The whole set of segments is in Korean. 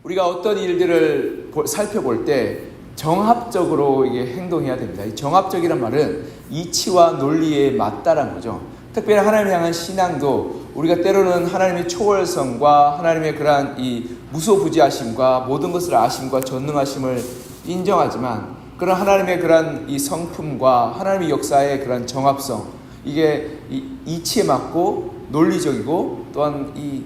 우리가 어떤 일들을 살펴볼 때 정합적으로 이게 행동해야 됩니다. 이 정합적이란 말은 이치와 논리에 맞다라는 거죠. 특별히 하나님을 향한 신앙도 우리가 때로는 하나님의 초월성과 하나님의 그러한 이 무소부지하심과 모든 것을 아심과 전능하심을 인정하지만, 그런 하나님의 그러한 이 성품과 하나님의 역사의 그러한 정합성, 이게 이치에 맞고 논리적이고 또한 이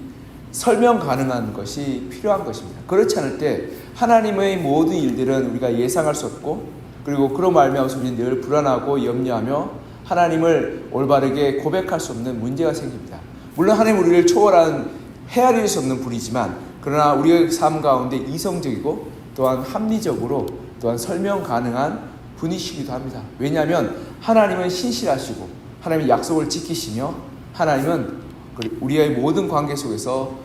설명 가능한 것이 필요한 것입니다. 그렇지 않을 때 하나님의 모든 일들은 우리가 예상할 수 없고, 그리고 그로 말미암아서 우리는 늘 불안하고 염려하며 하나님을 올바르게 고백할 수 없는 문제가 생깁니다. 물론 하나님은 우리를 초월한 헤아릴 수 없는 분이지만, 그러나 우리의 삶 가운데 이성적이고 또한 합리적으로 또한 설명 가능한 분이시기도 합니다. 왜냐하면 하나님은 신실하시고 하나님의 약속을 지키시며 하나님은 우리의 모든 관계 속에서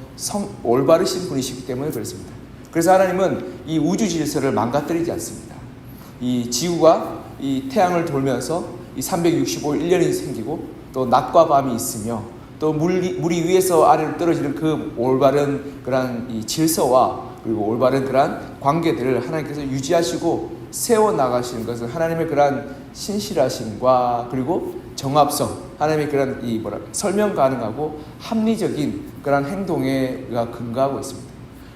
올바르신 분이시기 때문에 그렇습니다. 그래서 하나님은 이 우주 질서를 망가뜨리지 않습니다. 이 지구가 이 태양을 돌면서 이 365일 1년이 생기고 또 낮과 밤이 있으며 또 물이 위에서 아래로 떨어지는 그 올바른 그러한 이 질서와 그리고 올바른 그러한 관계들을 하나님께서 유지하시고 세워나가시는 것은 하나님의 그러한 신실하심과 그리고 정합성, 하나님의 그런 설명 가능하고 합리적인 그런 행동에 근거하고 있습니다.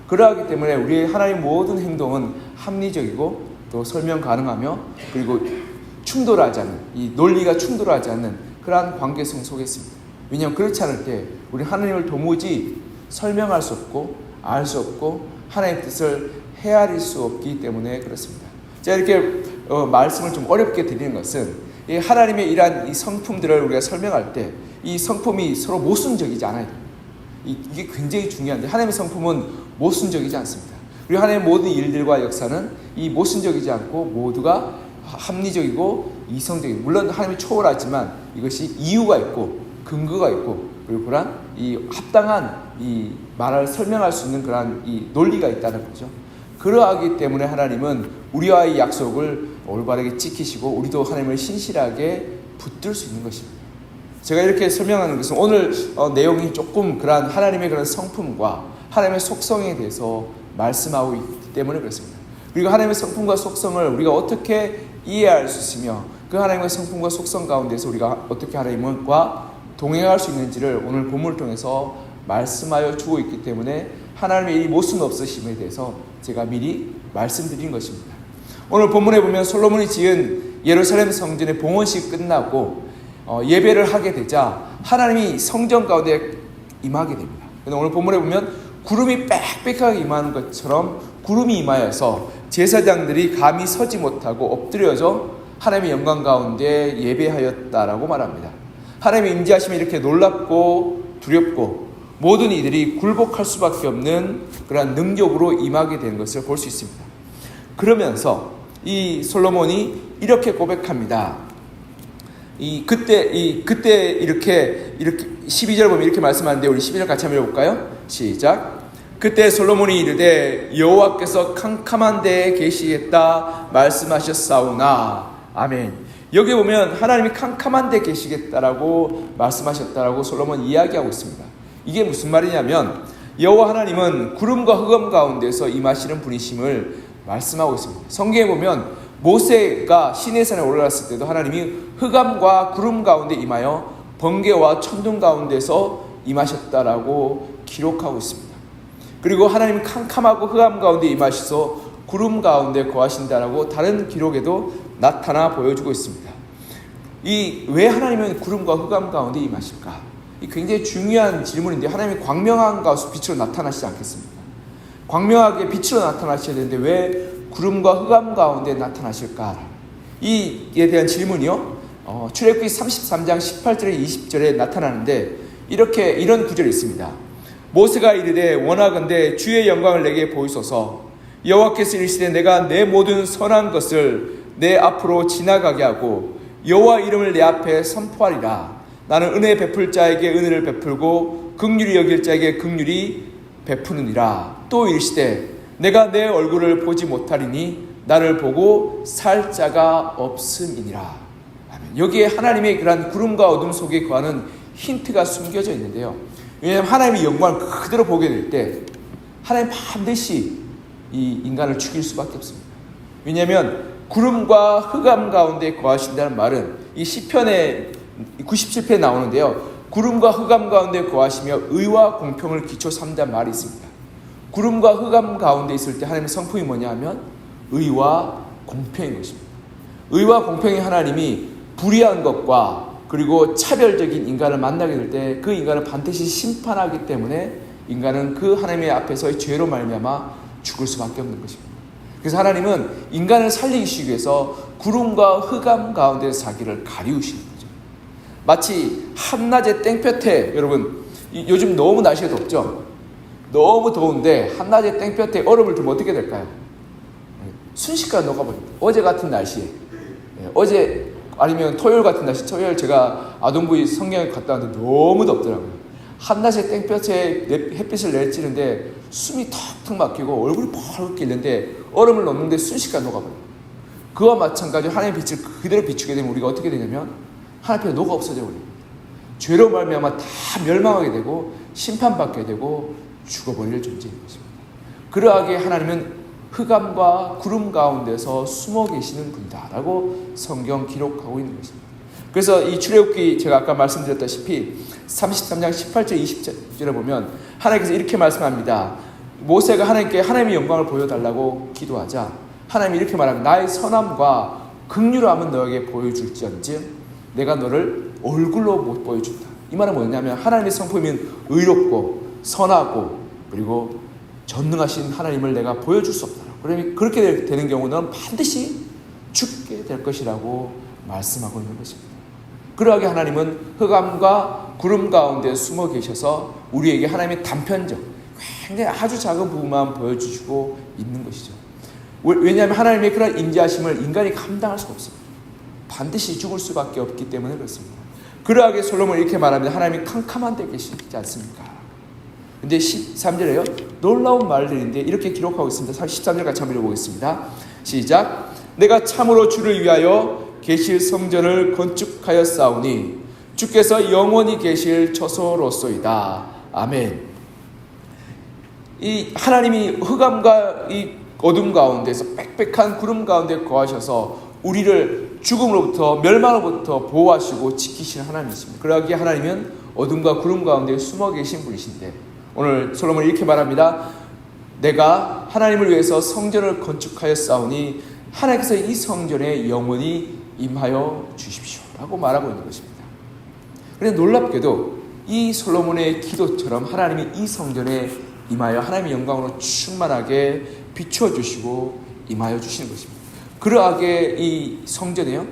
그러하기 때문에 우리의 하나님 모든 행동은 합리적이고 또 설명 가능하며 그리고 충돌하지 않는, 이 논리가 충돌하지 않는 그러한 관계성 속에 있습니다. 왜냐하면 그렇지 않을 때 우리 하나님을 도무지 설명할 수 없고 알 수 없고 하나님의 뜻을 헤아릴 수 없기 때문에 그렇습니다. 제가 이렇게 말씀을 좀 어렵게 드리는 것은 이 하나님의 이러한 이 성품들을 우리가 설명할 때 이 성품이 서로 모순적이지 않아요. 이게 굉장히 중요한데, 하나님의 성품은 모순적이지 않습니다. 그리고 하나님의 모든 일들과 역사는 이 모순적이지 않고 모두가 합리적이고 이성적이고, 물론 하나님이 초월하지만 이것이 이유가 있고 근거가 있고 그리고 그런 이 합당한 이 말을 설명할 수 있는 그런 이 논리가 있다는 거죠. 그러하기 때문에 하나님은 우리와의 약속을 올바르게 지키시고 우리도 하나님을 신실하게 붙들 수 있는 것입니다. 제가 이렇게 설명하는 것은 오늘 내용이 조금 그러한 하나님의 그런 성품과 하나님의 속성에 대해서 말씀하고 있기 때문에 그렇습니다. 그리고 하나님의 성품과 속성을 우리가 어떻게 이해할 수 있으며 그 하나님의 성품과 속성 가운데서 우리가 어떻게 하나님과 동행할 수 있는지를 오늘 본문을 통해서 말씀하여 주고 있기 때문에 하나님의 이 모순 없으심에 대해서 제가 미리 말씀드린 것입니다. 오늘 본문에 보면 솔로몬이 지은 예루살렘 성전의 봉헌식 끝나고 예배를 하게 되자 하나님이 성전 가운데 임하게 됩니다. 그런데 오늘 본문에 보면 구름이 빽빽하게 임하는 것처럼 구름이 임하여서 제사장들이 감히 서지 못하고 엎드려져 하나님의 영광 가운데 예배하였다라고 말합니다. 하나님의 임재하심이 이렇게 놀랍고 두렵고 모든 이들이 굴복할 수밖에 없는 그러한 능력으로 임하게 되는 것을 볼 수 있습니다. 그러면서 이 솔로몬이 이렇게 고백합니다. 그때 이렇게 12절 보면 이렇게 말씀하는데, 우리 12절 같이 한번 읽어볼까요? 시작. 그때 솔로몬이 이르되 여호와께서 캄캄한 데에 계시겠다 말씀하셨사오나. 아멘. 여기 보면 하나님이 캄캄한 데 계시겠다라고 말씀하셨다라고 솔로몬 이야기하고 있습니다. 이게 무슨 말이냐면 여호와 하나님은 구름과 흑암 가운데서 임하시는 분이심을 말씀하고 있습니다. 성경에 보면 모세가 시내산에 올라갔을 때도 하나님이 흑암과 구름 가운데 임하여 번개와 천둥 가운데서 임하셨다라고 기록하고 있습니다. 그리고 하나님은 캄캄하고 흑암 가운데 임하셔서 구름 가운데 거하신다라고 다른 기록에도 나타나 보여주고 있습니다. 왜 하나님은 구름과 흑암 가운데 임하실까? 이 굉장히 중요한 질문인데, 하나님이 광명한 가운데 빛으로 나타나시지 않겠습니까? 광명하게 빛으로 나타나셔야 되는데 왜 구름과 흑암 가운데 나타나실까? 이에 대한 질문이요. 출애굽기 33장 18절에 20절에 나타나는데 이런 구절이 있습니다. 모세가 이르되 원하건대 주의 영광을 내게 보이소서. 여호와께서 이르시되 내가 내 모든 선한 것을 내 앞으로 지나가게 하고 여호와 이름을 내 앞에 선포하리라. 나는 은혜 베풀 자에게 은혜를 베풀고 긍휼히 여길 자에게 긍휼히 베푸느니라. 또 이르시되 내가 내 얼굴을 보지 못하리니 나를 보고 살 자가 없음이니라. 여기에 하나님의 그런 구름과 어둠 속에 거하는 힌트가 숨겨져 있는데요. 왜냐하면 하나님의 영광을 그대로 보게 될 때 하나님 반드시 이 인간을 죽일 수밖에 없습니다. 왜냐하면 구름과 흑암 가운데 거하신다는 말은 이 시편의 97편에 나오는데요. 구름과 흑암 가운데 거하시며 의와 공평을 기초 삼다는 말이 있습니다. 구름과 흑암 가운데 있을 때 하나님의 성품이 뭐냐 하면 의와 공평인 것입니다. 의와 공평의 하나님이 불의한 것과 그리고 차별적인 인간을 만나게 될 때 그 인간을 반드시 심판하기 때문에 인간은 그 하나님의 앞에서의 죄로 말미암아 죽을 수밖에 없는 것입니다. 그래서 하나님은 인간을 살리기 위해서 구름과 흑암 가운데서 자기를 가리우시는 거죠. 마치 한낮의 땡볕에, 여러분 요즘 너무 날씨가 덥죠? 너무 더운데 한낮의 땡볕에 얼음을 두면 어떻게 될까요? 순식간에 녹아버립니다. 어제 같은 날씨에, 어제 아니면 토요일 같은 날씨, 토요일 제가 아동부의 성경에 갔다 왔는데 너무 덥더라고요. 한낮에 땡볕에 햇빛을 내찌는데 숨이 턱턱 막히고 얼굴이 펄게 있는데 얼음을 넣는데 순식간에 녹아버려요. 그와 마찬가지로 하나님의 빛을 그대로 비추게 되면 우리가 어떻게 되냐면 하나님 앞에 녹아 없어져 버립니다. 죄로 말미암아 다 멸망하게 되고 심판받게 되고 죽어버릴 존재인 것입니다. 그러하게 하나님은 흑암과 구름 가운데서 숨어 계시는 분이다라고 성경 기록하고 있는 것입니다. 그래서 이 출애굽기 제가 아까 말씀드렸다시피 33장 18절 20절에 보면 하나님께서 이렇게 말씀합니다. 모세가 하나님께 하나님의 영광을 보여달라고 기도하자 하나님이 이렇게 말합니다. 나의 선함과 긍휼함은 너에게 보여줄지언정 내가 너를 얼굴로 못 보여준다. 이 말은 뭐냐면 하나님의 성품인 의롭고 선하고 그리고 전능하신 하나님을 내가 보여줄 수 없다. 그러면 그렇게 되는 경우는 반드시 죽게 될 것이라고 말씀하고 있는 것입니다. 그러하게 하나님은 흑암과 구름 가운데 숨어 계셔서 우리에게 하나님의 단편적, 굉장히 아주 작은 부분만 보여주시고 있는 것이죠. 왜냐하면 하나님의 그런 임재하심을 인간이 감당할 수가 없습니다. 반드시 죽을 수밖에 없기 때문에 그렇습니다. 그러하게 솔로몬은 이렇게 말합니다. 하나님이 캄캄한 데 계시지 않습니까? 근데 13절에요. 놀라운 말들인데 이렇게 기록하고 있습니다. 13절 같이 한번 읽어보겠습니다. 시작. 내가 참으로 주를 위하여 계실 성전을 건축하였사오니 주께서 영원히 계실 처소로소이다. 아멘. 이 하나님이 흑암과 이 어둠 가운데서 빽빽한 구름 가운데 거하셔서 우리를 죽음으로부터 멸망으로부터 보호하시고 지키시는 하나님이십니다. 그러기에 하나님은 어둠과 구름 가운데 숨어 계신 분이신데 오늘 솔로몬이 이렇게 말합니다. 내가 하나님을 위해서 성전을 건축하였사오니 하나님께서 이 성전에 영원히 임하여 주십시오 라고 말하고 있는 것입니다. 그런데 놀랍게도 이 솔로몬의 기도처럼 하나님이 이 성전에 임하여 하나님의 영광으로 충만하게 비추어주시고 임하여 주시는 것입니다. 그러하게 이 성전에요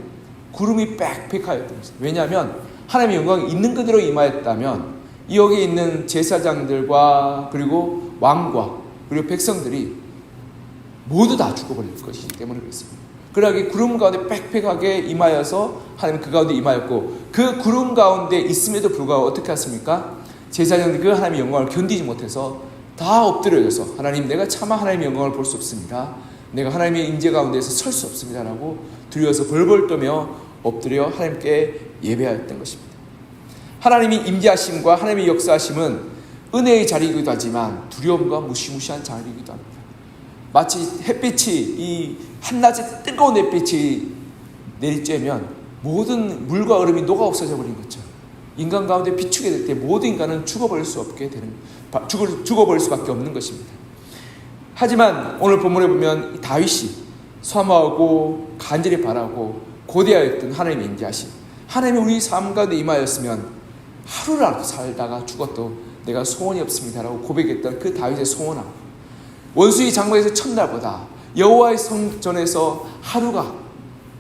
구름이 빽빽하였던 것입니다. 왜냐하면 하나님의 영광이 있는 그대로 임하였다면 여기 있는 제사장들과 그리고 왕과 그리고 백성들이 모두 다 죽어버릴 것이기 때문에 그렇습니다. 그러하게 구름 가운데 빽빽하게 임하여서 하나님은 그 가운데 임하였고 그 구름 가운데 있음에도 불구하고 어떻게 했습니까? 제사장들이 그 하나님의 영광을 견디지 못해서 다 엎드려져서 하나님 내가 차마 하나님의 영광을 볼 수 없습니다. 내가 하나님의 임재 가운데서 설 수 없습니다 라고 두려워서 벌벌 떠며 엎드려 하나님께 예배하였던 것입니다. 하나님이 임재하심과 하나님의 역사하심은 은혜의 자리이기도 하지만 두려움과 무시무시한 자리이기도 합니다. 마치 햇빛이 이 한낮에 뜨거운 햇빛이 내리쬐면 모든 물과 얼음이 녹아 없어져 버린 것처럼 인간 가운데 비추게 될 때 모든 인간은 죽어버릴 수밖에 없는 것입니다. 하지만 오늘 본문에 보면 다윗이 사모하고 간절히 바라고 고대하였던 하나님의 임재하심, 하나님이 우리 삶 가운데 임하였으면 하루라도 살다가 죽어도 내가 소원이 없습니다라고 고백했던 그 다윗의 소원함, 원수의 장막에서 첫날보다 여호와의 성전에서 하루가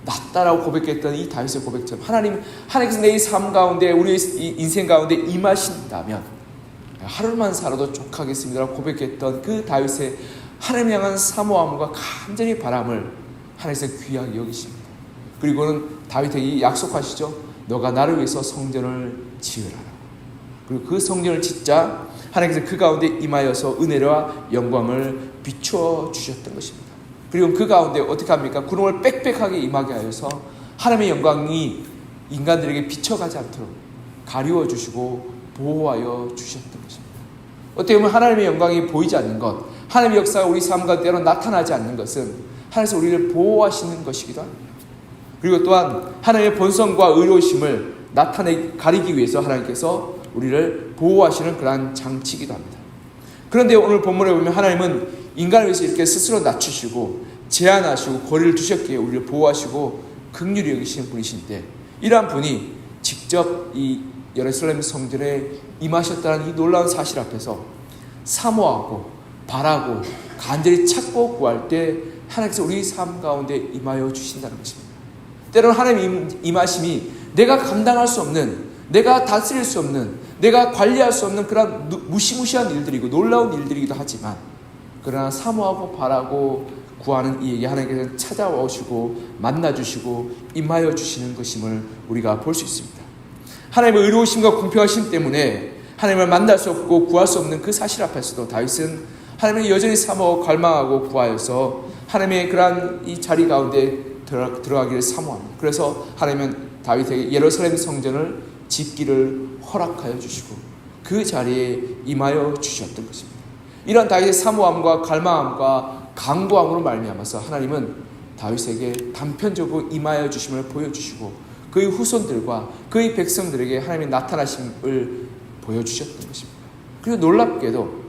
낫다라고 고백했던 이 다윗의 고백처럼 하나님께서 내 삶 가운데 우리의 인생 가운데 임하신다면 하루만 살아도 족하겠습니다라고 고백했던 그 다윗의 하나님 향한 사모함과 간절히 바람을 하나님께서 귀하게 여기십니다. 그리고는 다윗에게 약속하시죠. 너가 나를 위해서 성전을 지으라. 그리고 그 성전을 짓자 하나님께서 그 가운데 임하여서 은혜와 영광을 비추어 주셨던 것입니다. 그리고 그 가운데 어떻게 합니까? 구름을 빽빽하게 임하게 하여서 하나님의 영광이 인간들에게 비춰가지 않도록 가리워 주시고 보호하여 주셨던 것입니다. 어떻게 보면 하나님의 영광이 보이지 않는 것, 하나님의 역사가 우리 삶 가운데 때로 나타나지 않는 것은 하나님께서 우리를 보호하시는 것이기도 합니다. 그리고 또한 하나님의 본성과 의로우심을 가리기 위해서 하나님께서 우리를 보호하시는 그러한 장치이기도 합니다. 그런데 오늘 본문에 보면 하나님은 인간을 위해서 이렇게 스스로 낮추시고 제한하시고 거리를 두셨기에 우리를 보호하시고 긍휼히 여기시는 분이신데, 이러한 분이 직접 이 예루살렘 성전에 임하셨다는 이 놀라운 사실 앞에서 사모하고 바라고 간절히 찾고 구할 때 하나님께서 우리 삶 가운데 임하여 주신다는 것입니다. 때로는 하나님의 임하심이 내가 감당할 수 없는, 내가 다스릴 수 없는, 내가 관리할 수 없는 그런 무시무시한 일들이고 놀라운 일들이기도 하지만, 그러나 사모하고 바라고 구하는 이에게 하나님께서 찾아와 오시고 만나주시고 임하여 주시는 것임을 우리가 볼 수 있습니다. 하나님의 의로우심과 공평하심 때문에 하나님을 만날 수 없고 구할 수 없는 그 사실 앞에서도 다윗은 하나님을 여전히 사모하고 갈망하고 구하여서 하나님의 그러한 이 자리 가운데 들어가기를 사모합니다. 그래서 하나님은 다윗에게 예루살렘 성전을 짓기를 허락하여 주시고 그 자리에 임하여 주셨던 것입니다. 이런 다윗의 사모함과 갈망함과 간구함으로 말미암아서 하나님은 다윗에게 단편적으로 임하여 주심을 보여주시고 그의 후손들과 그의 백성들에게 하나님의 나타나심을 보여주셨던 것입니다. 그리고 놀랍게도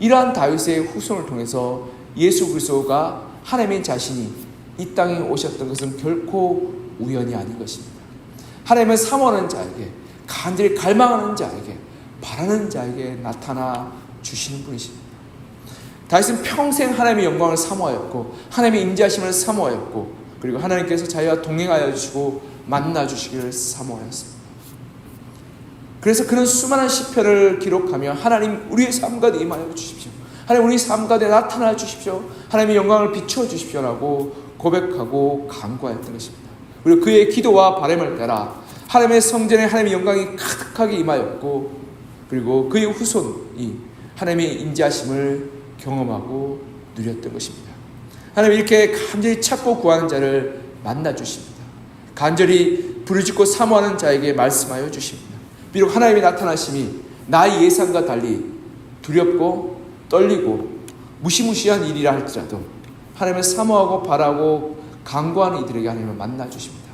이러한 다윗의 후손을 통해서 예수 그리스도가 하나님의 자신이 이 땅에 오셨던 것은 결코 우연이 아닌 것입니다. 하나님은 사모하는 자에게, 간절히 갈망하는 자에게, 바라는 자에게 나타나 주시는 분이십니다. 다윗은 평생 하나님의 영광을 사모하였고 하나님의 임재하심을 사모하였고 그리고 하나님께서 자기와 동행하여 주시고 만나 주시기를 사모하였습니다. 그래서 그는 수많은 시편을 기록하며 하나님 우리의 삶 가운데 임하여 주십시오, 하나님 우리 삶 가운데 나타나 주십시오, 하나님의 영광을 비추어 주십시오라고 고백하고 간구하였던 것입니다. 그리고 그의 기도와 바람을 따라 하나님의 성전에 하나님의 영광이 가득하게 임하였고 그리고 그의 후손이 하나님의 임재하심을 경험하고 누렸던 것입니다. 하나님 이렇게 간절히 찾고 구하는 자를 만나 주십니다. 간절히 부르짖고 사모하는 자에게 말씀하여 주십니다. 비록 하나님의 나타나심이 나의 예상과 달리 두렵고 떨리고 무시무시한 일이라 할지라도 하나님을 사모하고 바라고 간구하는 이들에게 하나님을 만나 주십니다.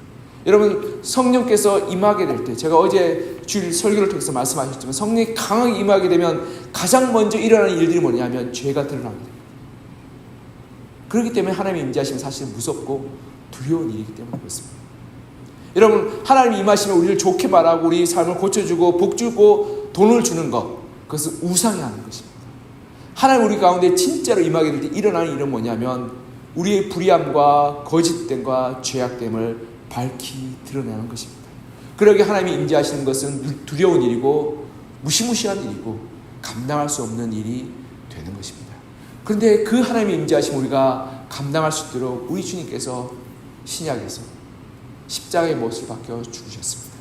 여러분 성령께서 임하게 될 때, 제가 어제 주일 설교를 통해서 말씀하셨지만 성령이 강하게 임하게 되면 가장 먼저 일어나는 일들이 뭐냐면 죄가 드러납니다. 그렇기 때문에 하나님의 임재하심은 사실 무섭고 두려운 일이기 때문에 그렇습니다. 여러분 하나님이 임하시면 우리를 좋게 말하고 우리 삶을 고쳐주고 복주고 돈을 주는 것, 그것은 우상이 하는 것입니다. 하나님 우리 가운데 진짜로 임하게 될 때 일어나는 일은 뭐냐면 우리의 불의함과 거짓됨과 죄악됨을 밝히 드러내는 것입니다. 그러기에 하나님이 임재하시는 것은 두려운 일이고 무시무시한 일이고 감당할 수 없는 일이 되는 것입니다. 그런데 그 하나님의 임재하심 우리가 감당할 수 있도록 우리 주님께서 신약에서 십자가의 못을 박혀 죽으셨습니다.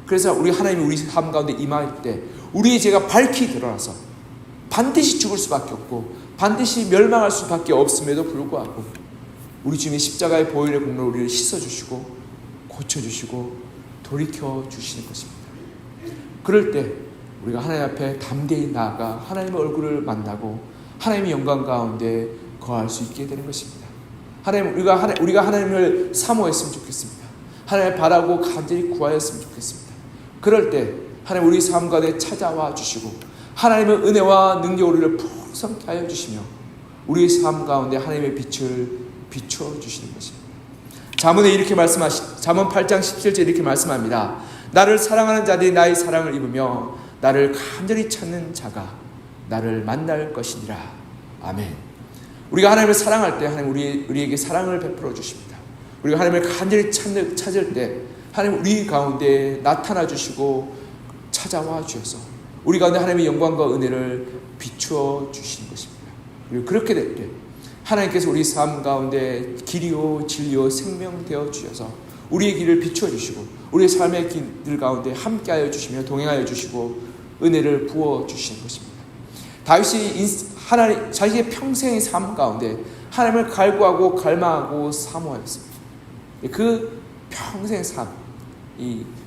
그래서 우리 하나님이 우리 삶 가운데 임할 때 우리의 죄가 밝히 드러나서 반드시 죽을 수밖에 없고 반드시 멸망할 수밖에 없음에도 불구하고 우리 주님의 십자가의 보혈의 공로로 우리를 씻어주시고 고쳐주시고 돌이켜주시는 것입니다. 그럴 때 우리가 하나님 앞에 담대히 나아가 하나님의 얼굴을 만나고 하나님의 영광 가운데 거할 수 있게 되는 것입니다. 우리가 하나님을 사모했으면 좋겠습니다. 하나님을 바라고 간절히 구하였으면 좋겠습니다. 그럴 때 하나님 우리 삶 가운데 찾아와 주시고 하나님의 은혜와 능력으로 우리를 풍성케 하여 주시며 우리의 삶 가운데 하나님의 빛을 비추어 주시는 것입니다. 잠언에 이렇게 잠언 8장 17절 이렇게 말씀합니다. 나를 사랑하는 자들이 나의 사랑을 입으며 나를 간절히 찾는 자가 나를 만날 것이니라. 아멘. 우리가 하나님을 사랑할 때 하나님 우리에게 사랑을 베풀어 주십니다. 우리가 하나님을 간절히 찾을 때 하나님 우리 가운데 나타나 주시고 찾아와 주셔서 우리 가운데 하나님의 영광과 은혜를 비추어 주시는 것입니다. 그리고 그렇게 될 때 하나님께서 우리 삶 가운데 길이요 진리요 생명 되어 주셔서 우리의 길을 비추어 주시고 우리의 삶의 길들 가운데 함께하여 주시며 동행하여 주시고 은혜를 부어 주시는 것입니다. 다윗이 자기의 평생의 삶 가운데 하나님을 갈구하고 갈망하고 사모하였습니다. 그 평생 삶,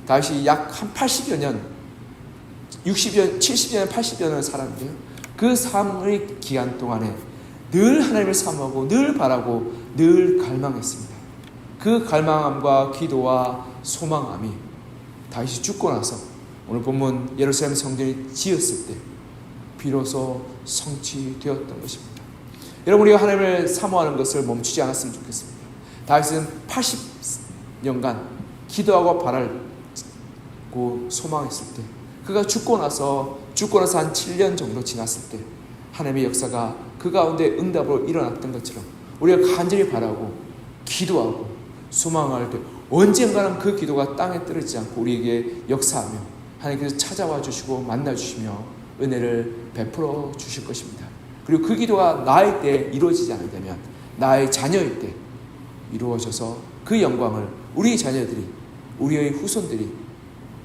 다윗이 약 한 80여 년, 60여, 70여 년, 80여 년을 살았는데요. 그 삶의 기간 동안에 늘 하나님을 사모하고 늘 바라고 늘 갈망했습니다. 그 갈망함과 기도와 소망함이 다윗이 죽고 나서 오늘 본문 예루살렘 성전이 지었을 때 비로소 성취되었던 것입니다. 여러분, 우리가 하나님을 사모하는 것을 멈추지 않았으면 좋겠습니다. 다윗은 80년간 기도하고 바라고 소망했을 때, 그가 죽고 나서 한 7년 정도 지났을 때 하나님의 역사가 그 가운데 응답으로 일어났던 것처럼 우리가 간절히 바라고 기도하고 소망할 때 언젠가는 그 기도가 땅에 떨어지지 않고 우리에게 역사하며 하나님께서 찾아와 주시고 만나 주시며 은혜를 베풀어 주실 것입니다. 그리고 그 기도가 나의 때 이루어지지 않는다면 나의 자녀일 때 이루어져서 그 영광을 우리 자녀들이, 우리의 후손들이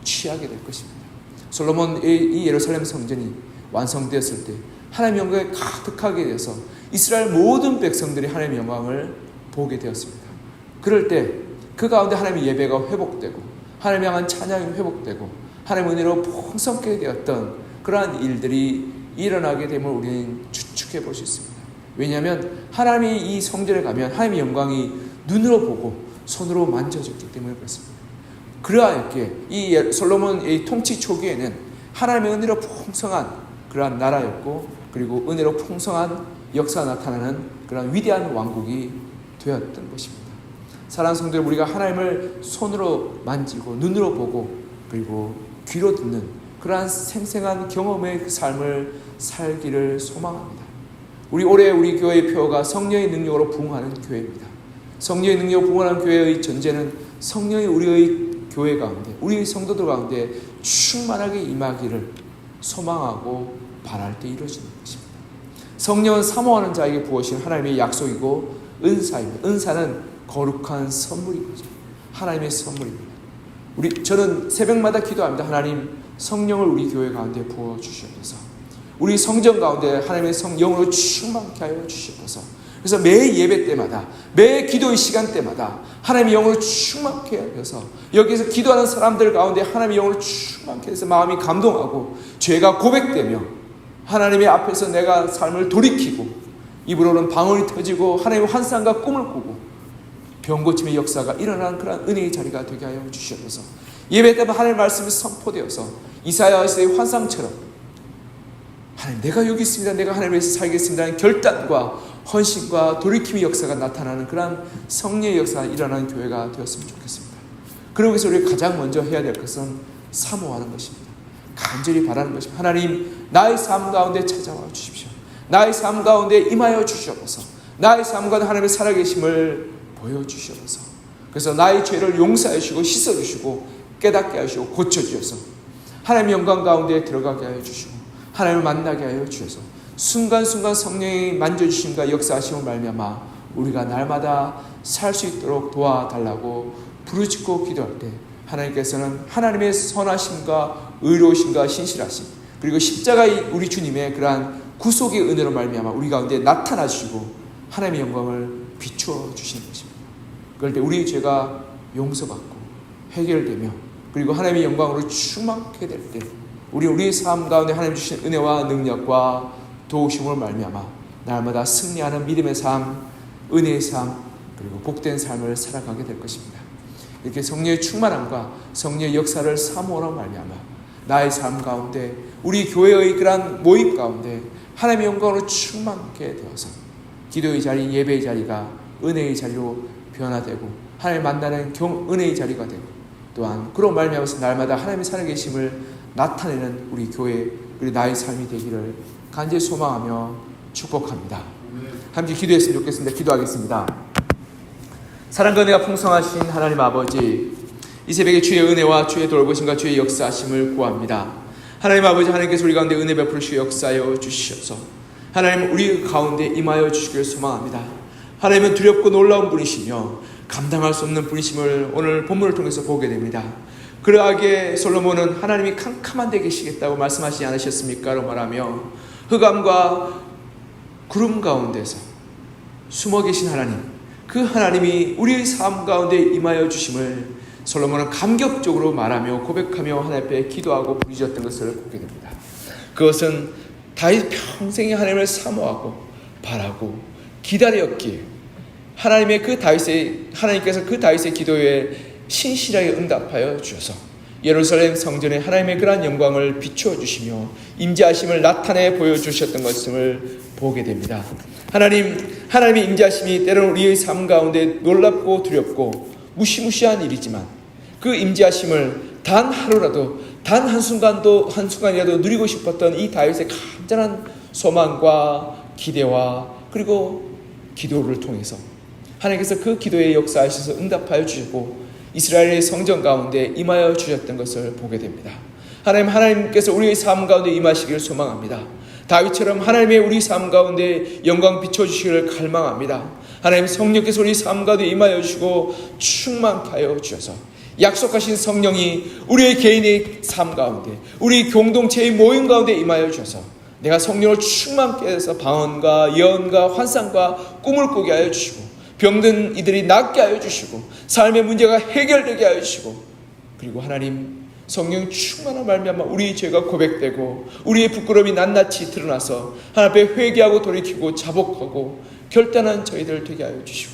취하게 될 것입니다. 솔로몬의 이 예루살렘 성전이 완성되었을 때 하나님의 영광에 가득하게 되어서 이스라엘 모든 백성들이 하나님의 영광을 보게 되었습니다. 그럴 때 그 가운데 하나님의 예배가 회복되고 하나님을 향한 찬양이 회복되고 하나님의 은혜로 풍성하게 되었던 그러한 일들이 일어나게 됨을 우리는 추측해 볼 수 있습니다. 왜냐하면 하나님이 이 성전에 가면 하나님의 영광이 눈으로 보고 손으로 만져졌기 때문에 그렇습니다. 그러하였기에 이 솔로몬의 통치 초기에는 하나님의 은혜로 풍성한 그러한 나라였고, 그리고 은혜로 풍성한 역사가 나타나는 그러한 위대한 왕국이 되었던 것입니다. 사랑하는 성도들, 우리가 하나님을 손으로 만지고 눈으로 보고 그리고 귀로 듣는 그러한 생생한 경험의 그 삶을 살기를 소망합니다. 올해 우리 교회의 표어가 성령의 능력으로 부흥하는 교회입니다. 성령의 능력으로 부흥하는 교회의 전제는 성령이 우리의 교회 가운데, 우리의 성도들 가운데 충만하게 임하기를 소망하고 바랄 때 이루어지는 것입니다. 성령은 사모하는 자에게 부어진 하나님의 약속이고 은사입니다. 은사는 거룩한 선물인 거죠. 하나님의 선물입니다. 저는 새벽마다 기도합니다. 하나님, 성령을 우리 교회 가운데 부어주시옵소서. 우리 성전 가운데 하나님의 성령으로 충만케 하여 주시옵소서. 그래서 매 예배 때마다, 매 기도의 시간 때마다 하나님의 영으로 충만케 하여서 여기서 기도하는 사람들 가운데 하나님의 영으로 충만케 해서 마음이 감동하고 죄가 고백되며 하나님의 앞에서 내가 삶을 돌이키고 입으로는 방언이 터지고 하나님의 환상과 꿈을 꾸고 병고침의 역사가 일어나는 그런 은혜의 자리가 되게 하여 주시옵소서. 예배 때마다 하나님의 말씀이 선포되어서 이사야서의 환상처럼 하나님, 내가 여기 있습니다, 내가 하나님 위해서 살겠습니다 하는 결단과 헌신과 돌이킴의 역사가 나타나는 그런 성령의 역사가 일어나는 교회가 되었으면 좋겠습니다. 그러기 위해서 우리가 가장 먼저 해야 될 것은 사모하는 것입니다. 간절히 바라는 것입니다. 하나님, 나의 삶 가운데 찾아와 주십시오. 나의 삶 가운데 임하여 주시옵소서. 나의 삶 가운데 하나님의 살아계심을 보여주시옵소서. 그래서 나의 죄를 용서해 주시고 씻어주시고 깨닫게 하시고 고쳐주셔서 하나님의 영광 가운데 들어가게 하여 주시고 하나님을 만나게 하여 주셔서 순간순간 성령의 만져주심과 역사하심을 말미암아 우리가 날마다 살 수 있도록 도와달라고 부르짖고 기도할 때 하나님께서는 하나님의 선하심과 의로우심과 신실하심, 그리고 십자가의 우리 주님의 그러한 구속의 은혜로 말미암아 우리 가운데 나타나시고 하나님의 영광을 비추어 주시는 것입니다. 그럴 때 우리의 죄가 용서받고 해결되며 그리고 하나님의 영광으로 충만하게 될 때 우리의 삶 가운데 하나님 주신 은혜와 능력과 도우심을 말미암아 날마다 승리하는 믿음의 삶, 은혜의 삶, 그리고 복된 삶을 살아가게 될 것입니다. 이렇게 성령의 충만함과 성령의 역사를 사모하는 말미암아 나의 삶 가운데, 우리 교회의 그러한 모임 가운데 하나님의 영광으로 충만하게 되어서 기도의 자리, 예배의 자리가 은혜의 자리로 변화되고 하나님 만나는 은혜의 자리가 되고, 또한 그런 말미암아서 날마다 하나님의 살아계심을 나타내는 우리 교회, 우리 나의 삶이 되기를 간절히 소망하며 축복합니다. 함께 기도했으면 좋겠습니다. 기도하겠습니다. 사랑과 은혜가 풍성하신 하나님 아버지, 이 새벽에 주의 은혜와 주의 돌보심과 주의 역사하심을 구합니다. 하나님 아버지, 하나님께서 우리 가운데 은혜 베풀으시고 역사하여 주시옵소서. 하나님, 우리 가운데 임하여 주시기를 소망합니다. 하나님은 두렵고 놀라운 분이시며 감당할 수 없는 분이심을 오늘 본문을 통해서 보게 됩니다. 그러하게 솔로몬은 하나님이 캄캄한 데 계시겠다고 말씀하시지 않으셨습니까? 라고 말하며 흑암과 구름 가운데서 숨어 계신 하나님, 그 하나님이 우리의 삶 가운데 임하여 주심을 솔로몬은 감격적으로 말하며 고백하며 하나님 앞에 기도하고 부르짖었던 것을 보게 됩니다. 그것은 다윗 평생에 하나님을 사모하고 바라고 기다렸기에 하나님께서 그 다윗의 기도에 신실하게 응답하여 주셔서 예루살렘 성전에 하나님의 그러한 영광을 비추어 주시며 임재하심을 나타내 보여주셨던 것을 보게 됩니다. 하나님의 임재하심이 때로는 우리의 삶 가운데 놀랍고 두렵고 무시무시한 일이지만 그 임재하심을 단 하루라도 단 한순간이라도 누리고 싶었던 이 다윗의 간절한 소망과 기대와 그리고 기도를 통해서 하나님께서 그 기도에 역사하셔서 응답하여 주시고 이스라엘의 성전 가운데 임하여 주셨던 것을 보게 됩니다. 하나님께서 우리의 삶 가운데 임하시기를 소망합니다. 다윗처럼 하나님의 우리 삶 가운데 영광 비춰주시기를 갈망합니다. 하나님 성령께서 우리 삶 가운데 임하여 주시고 충만케 하여 주셔서 약속하신 성령이 우리의 개인의 삶 가운데 우리 공동체의 모임 가운데 임하여 주셔서 내가 성령을 충만케 해서 방언과 예언과 환상과 꿈을 꾸게 하여 주시고 병든 이들이 낫게 하여 주시고 삶의 문제가 해결되게 하여 주시고 그리고 하나님 성령 충만한 말미암아 우리의 죄가 고백되고 우리의 부끄러움이 낱낱이 드러나서 하나님 앞에 회개하고 돌이키고 자복하고 결단한 저희들 되게 하여 주시고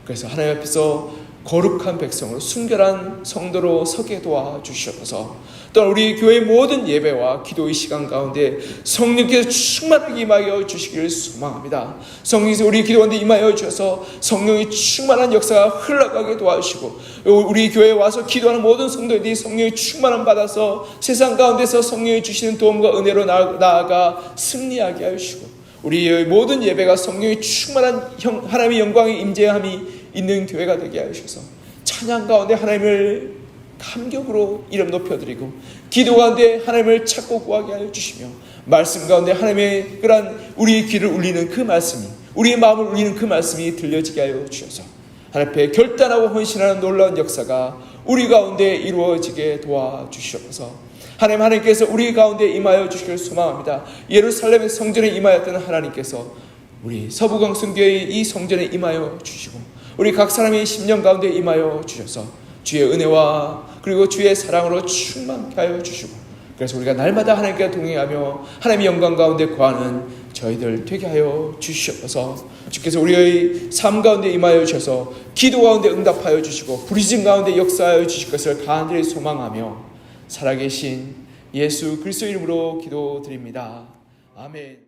그래서 하나님 앞에서 거룩한 백성으로 순결한 성도로 서게 도와주시옵소서. 또한 우리 교회의 모든 예배와 기도의 시간 가운데 성령께서 충만하게 임하여 주시기를 소망합니다. 성령께서 우리 기도 가운데 임하여 주셔서 성령의 충만한 역사가 흘러가게 도와주시고 우리 교회에 와서 기도하는 모든 성도들이 성령의 충만함 받아서 세상 가운데서 성령이 주시는 도움과 은혜로 나아가 승리하게 하여 주시고 우리의 모든 예배가 성령의 충만한 하나님의 영광의 임재함이 있는 교회가 되게 하셔서 찬양 가운데 하나님을 감격으로 이름 높여드리고 기도 가운데 하나님을 찾고 구하게 하여 주시며 말씀 가운데 하나님의 그러한 우리의 귀를 울리는 그 말씀이 우리의 마음을 울리는 그 말씀이 들려지게 하여 주셔서 하나님 앞에 결단하고 헌신하는 놀라운 역사가 우리 가운데 이루어지게 도와주시옵소서. 하나님께서 우리 가운데 임하여 주시기를 소망합니다. 예루살렘의 성전에 임하였던 하나님께서 우리 서부강성교회의 이 성전에 임하여 주시고 우리 각 사람의 심령 가운데 임하여 주셔서 주의 은혜와 그리고 주의 사랑으로 충만케 하여 주시고 그래서 우리가 날마다 하나님께 동행하며 하나님의 영광 가운데 거하는 저희들 되게 하여 주시옵소서. 주께서 우리의 삶 가운데 임하여 주셔서 기도 가운데 응답하여 주시고 부르심 가운데 역사하여 주실 것을 간절히 소망하며 살아계신 예수 그리스도 이름으로 기도드립니다. 아멘.